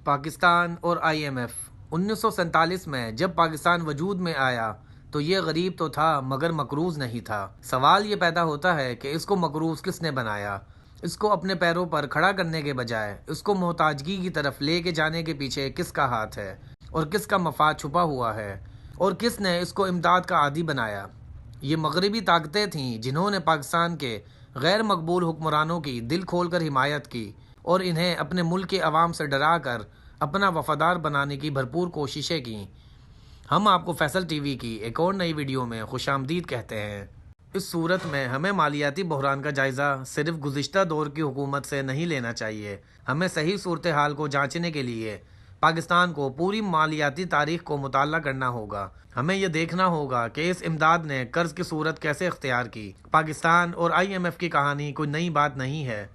پاکستان اور I am F 1947 میں جب پاکستان وجود میں آیا تو یہ غریب تو تھا مگر مقروض نہیں تھا۔ سوال یہ پیدا ہوتا ہے کہ اس کو مقروض کس نے بنایا؟ اس کو اپنے پیروں پر کھڑا کرنے کے بجائے اس کو محتاجگی کی طرف لے کے جانے کے پیچھے کس کا ہاتھ ہے اور کس کا مفاد چھپا ہوا ہے اور کس نے اس کو امداد کا عادی بنایا؟ یہ مغربی طاقتیں تھیں جنہوں نے پاکستان کے غیر مقبول حکمرانوں کی دل کھول کر حمایت کی اور انہیں اپنے ملک کے عوام سے ڈرا کر اپنا وفادار بنانے کی بھرپور کوششیں کیں۔ ہم آپ کو فیصل ٹی وی کی ایک اور نئی ویڈیو میں خوش آمدید کہتے ہیں۔ اس صورت میں ہمیں مالیاتی بحران کا جائزہ صرف گزشتہ دور کی حکومت سے نہیں لینا چاہیے۔ ہمیں صحیح صورتحال کو جانچنے کے لیے پاکستان کو پوری مالیاتی تاریخ کو مطالعہ کرنا ہوگا۔ ہمیں یہ دیکھنا ہوگا کہ اس امداد نے قرض کی صورت کیسے اختیار کی۔ پاکستان اور آئی ایم ایف کی کہانی کوئی نئی بات نہیں ہے،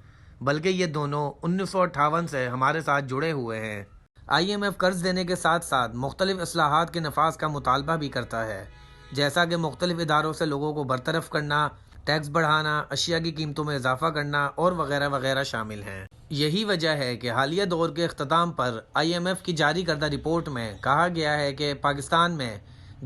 بلکہ یہ دونوں 1958 سے ہمارے ساتھ جڑے ہوئے ہیں۔ آئی ایم ایف قرض دینے کے ساتھ ساتھ مختلف اصلاحات کے نفاذ کا مطالبہ بھی کرتا ہے، جیسا کہ مختلف اداروں سے لوگوں کو برطرف کرنا، ٹیکس بڑھانا، اشیاء کی قیمتوں میں اضافہ کرنا اور وغیرہ وغیرہ شامل ہیں۔ یہی وجہ ہے کہ حالیہ دور کے اختتام پر آئی ایم ایف کی جاری کردہ رپورٹ میں کہا گیا ہے کہ پاکستان میں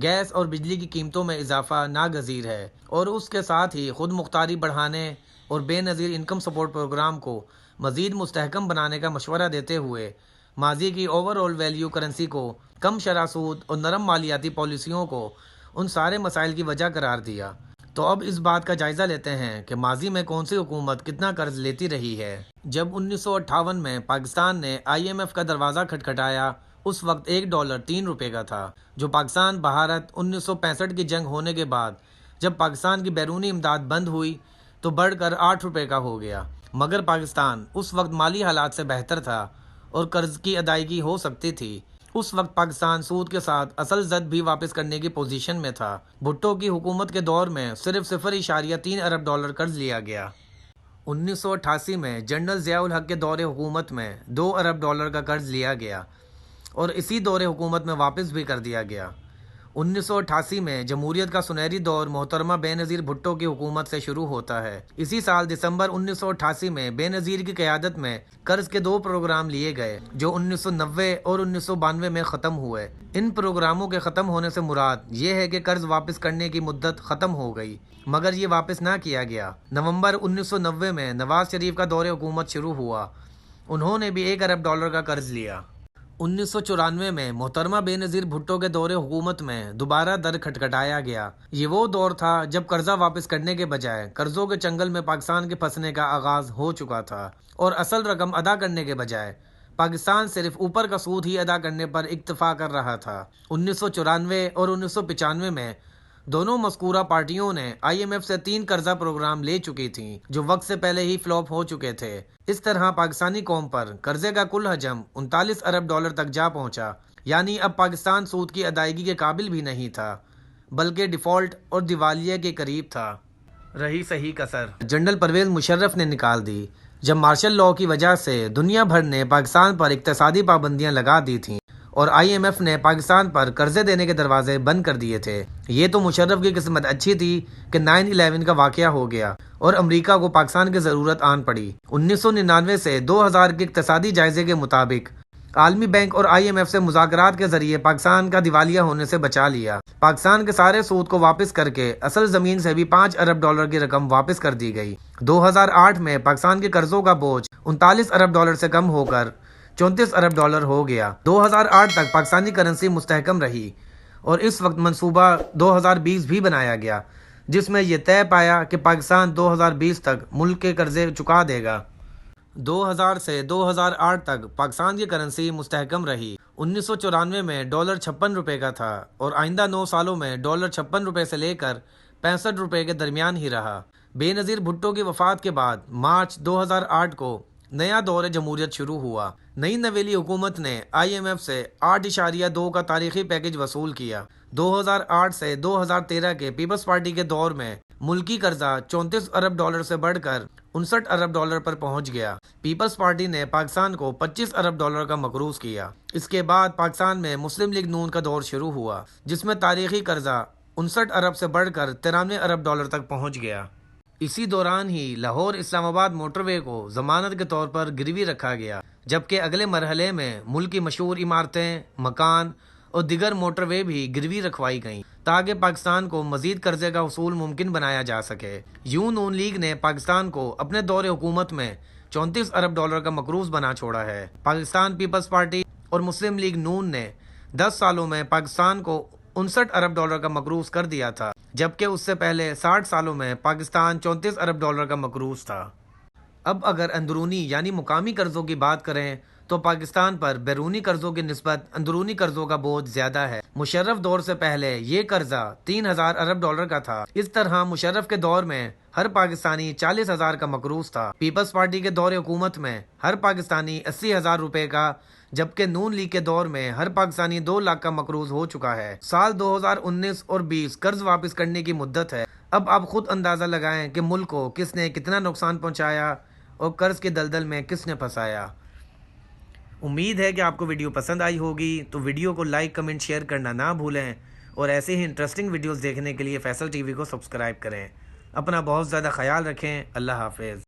گیس اور بجلی کی قیمتوں میں اضافہ ناگزیر ہے اور اس کے ساتھ ہی خود مختاری بڑھانے اور بے نظیر انکم سپورٹ پروگرام کو مزید مستحکم بنانے کا مشورہ دیتے ہوئے ماضی کی اوور آل ویلیو کرنسی کو، کم شرح سود اور نرم مالیاتی پالیسیوں کو ان سارے مسائل کی وجہ قرار دیا۔ تو اب اس بات کا جائزہ لیتے ہیں کہ ماضی میں کون سی حکومت کتنا قرض لیتی رہی ہے۔ جب 1958 میں پاکستان نے آئی ایم ایف کا دروازہ کھٹکھٹایا، اس وقت $1 3 روپے کا تھا، جو پاکستان بھارت 1965 کی جنگ ہونے کے بعد جب پاکستان کی بیرونی امداد بند ہوئی تو بڑھ کر 8 روپے کا ہو گیا۔ مگر پاکستان اس وقت مالی حالات سے بہتر تھا اور قرض کی ادائیگی ہو سکتی تھی۔ اس وقت پاکستان سود کے ساتھ اصل زد بھی واپس کرنے کی پوزیشن میں تھا۔ بھٹو کی حکومت کے دور میں صرف $0.3 ارب قرض لیا گیا۔ 1988 میں جنرل ضیاء الحق کے دور حکومت میں $2 ارب کا قرض لیا گیا اور اسی دور حکومت میں واپس بھی کر دیا گیا۔ 1988 میں جمہوریت کا سنہری دور محترمہ بے نظیر بھٹو کی حکومت سے شروع ہوتا ہے۔ اسی سال دسمبر 1988 میں بے نظیر کی قیادت میں قرض کے 2 پروگرام لیے گئے جو 1990 اور 1992 میں ختم ہوئے۔ ان پروگراموں کے ختم ہونے سے مراد یہ ہے کہ قرض واپس کرنے کی مدت ختم ہو گئی، مگر یہ واپس نہ کیا گیا۔ نومبر 1990 میں نواز شریف کا دور حکومت شروع ہوا، انہوں نے بھی $1 ارب کا قرض لیا۔ 1994 میں محترمہ بے نظیر بھٹو کے دور حکومت میں دوبارہ در کھٹکھٹایا گیا۔ یہ وہ دور تھا جب قرضہ واپس کرنے کے بجائے قرضوں کے چنگل میں پاکستان کے پھنسنے کا آغاز ہو چکا تھا اور اصل رقم ادا کرنے کے بجائے پاکستان صرف اوپر کا سود ہی ادا کرنے پر اکتفا کر رہا تھا۔ 1994 اور 1995 میں دونوں مذکورہ پارٹیوں نے آئی ایم ایف سے 3 قرضہ پروگرام لے چکی تھیں جو وقت سے پہلے ہی فلاپ ہو چکے تھے۔ اس طرح پاکستانی قوم پر قرضے کا کل حجم $39 ارب تک جا پہنچا، یعنی اب پاکستان سود کی ادائیگی کے قابل بھی نہیں تھا بلکہ ڈیفالٹ اور دیوالیے کے قریب تھا۔ رہی صحیح کسر جنرل پرویز مشرف نے نکال دی جب مارشل لاء کی وجہ سے دنیا بھر نے پاکستان پر اقتصادی پابندیاں لگا دی تھیں اور آئی ایم ایف نے پاکستان پر قرضے دینے کے دروازے بند کر دیے تھے۔ یہ تو مشرف کی قسمت اچھی تھی کہ 9/11 کا واقعہ ہو گیا اور امریکہ کو پاکستان کی ضرورت آن پڑی۔ 1999 سے 2000 کے اقتصادی جائزے کے مطابق عالمی بینک اور آئی ایم ایف سے مذاکرات کے ذریعے پاکستان کا دیوالیہ ہونے سے بچا لیا۔ پاکستان کے سارے سود کو واپس کر کے اصل زمین سے بھی $5 ارب کی رقم واپس کر دی گئی۔ 2008 میں پاکستان کے قرضوں کا بوجھ $39 ارب سے کم ہو کر $34 ارب ہو گیا۔ 2008 تک پاکستانی کرنسی مستحکم رہی اور اس وقت منصوبہ 2020 بھی بنایا گیا جس میں یہ طے پایا کہ پاکستان 2020 تک ملک کے قرضے چکا دے گا۔ 2000 سے 2008 تک پاکستان کی کرنسی مستحکم رہی۔ 1994 میں $56 کا تھا اور آئندہ 9 سالوں میں $56 سے لے کر $65 کے درمیان ہی رہا۔ بے نظیر بھٹو کی وفات کے بعد مارچ 2008 کو نیا دور جمہوریت شروع ہوا۔ نئی نویلی حکومت نے آئی ایم ایف سے 8.2 کا تاریخی پیکج وصول کیا۔ 2008 سے 2013 کے پیپلز پارٹی کے دور میں ملکی قرضہ $34 ارب سے بڑھ کر $59 ارب پر پہنچ گیا۔ پیپلز پارٹی نے پاکستان کو $25 ارب کا مقروض کیا۔ اس کے بعد پاکستان میں مسلم لیگ نون کا دور شروع ہوا جس میں تاریخی قرضہ $59 ارب سے بڑھ کر $93 ارب تک پہنچ گیا۔ اسی دوران ہی لاہور اسلام آباد موٹر وے کو ضمانت کے طور پر گروی رکھا گیا جبکہ اگلے مرحلے میں ملک کی مشہور عمارتیں، مکان اور دیگر موٹر وے بھی گروی رکھوائی گئیں تاکہ پاکستان کو مزید قرضے کا حصول ممکن بنایا جا سکے۔ یوں نون لیگ نے پاکستان کو اپنے دور حکومت میں 34 ارب ڈالر کا مقروض بنا چھوڑا ہے۔ پاکستان پیپلز پارٹی اور مسلم لیگ نون نے 10 سالوں میں پاکستان کو 59 ارب ڈالر کا مقروض کر دیا تھا، جبکہ اس سے پہلے 60 سالوں میں پاکستان 34 ارب ڈالر کا مقروض تھا۔ اب اگر اندرونی یعنی مقامی قرضوں کی بات کریں تو پاکستان پر بیرونی قرضوں کی نسبت اندرونی قرضوں کا بوجھ زیادہ ہے۔ مشرف دور سے پہلے یہ قرضہ 3000 ارب ڈالر کا تھا۔ اس طرح مشرف کے دور میں ہر پاکستانی 40,000 کا مقروض تھا۔ پیپلز پارٹی کے دور حکومت میں ہر پاکستانی 80,000 روپے کا، جبکہ نون لیگ کے دور میں ہر پاکستانی 2 لاکھ کا مقروض ہو چکا ہے۔ سال 2019 اور 20 قرض واپس کرنے کی مدت ہے۔ اب آپ خود اندازہ لگائیں کہ ملک کو کس نے کتنا نقصان پہنچایا اور قرض کے دلدل میں کس نے پھنسایا۔ امید ہے کہ آپ کو ویڈیو پسند آئی ہوگی، تو ویڈیو کو لائک، کمنٹ، شیئر کرنا نہ بھولیں اور ایسے ہی انٹرسٹنگ ویڈیوز دیکھنے کے لیے فیصل ٹی وی کو سبسکرائب کریں۔ اپنا بہت زیادہ خیال رکھیں۔ اللہ حافظ۔